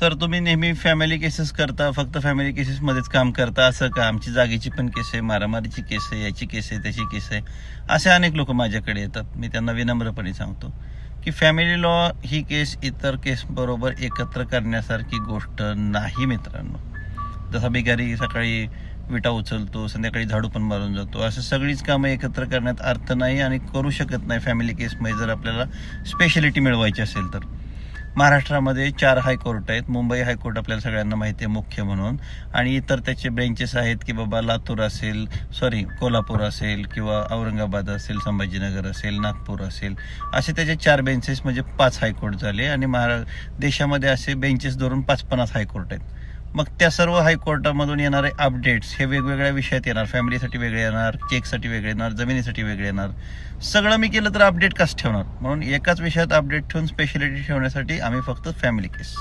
Sir तुम्ही नेहमी family cases करता, फक्त फॅमिली केसेसमध्येच काम करता असं का? आमची जागेची पण केस आहे, मारामारीची केस आहे, याची केस आहे, त्याची केस आहे, असे अनेक लोक माझ्याकडे येतात. मी त्यांना विनम्रपणे सांगतो की फॅमिली लॉ ही केस इतर केस बरोबर एकत्र करण्यासारखी गोष्ट नाही मित्रांनो. जसा बिगारी सकाळी विटा उचलतो, संध्याकाळी झाडू पण मारून जातो, असं सगळीच कामं एकत्र करण्यात अर्थ नाही आणि करू शकत नाही फॅमिली केसमध्ये जर आपल्याला स्पेशलिटी मिळवायची असेल तर. महाराष्ट्रामध्ये 4 हायकोर्ट आहेत. मुंबई हायकोर्ट आपल्याला सगळ्यांना माहिती आहे मुख्य म्हणून, आणि इतर त्याचे ब्रँचेस आहेत की बाबा लातूर असेल, कोल्हापूर असेल किंवा औरंगाबाद असेल, संभाजीनगर असेल, नागपूर असेल, असे त्याचे 4 बेंचेस म्हणजे 5 हायकोर्ट झाले. आणि देशामध्ये असे बेंचेस धरून 50 हायकोर्ट आहेत. मग त्या सर्व हायकोर्टामधून येणारे अपडेट्स हे वेगवेगळ्या विषयात येणार. फॅमिलीसाठी वेगळे येणार, चेकसाठी वेगळे येणार, जमिनीसाठी वेगळे येणार. सगळं मी केलं तर अपडेट कसं ठेवणार? म्हणून एकाच विषयात अपडेट ठेवून स्पेशालिटी ठेवण्यासाठी आम्ही फक्त फॅमिली केस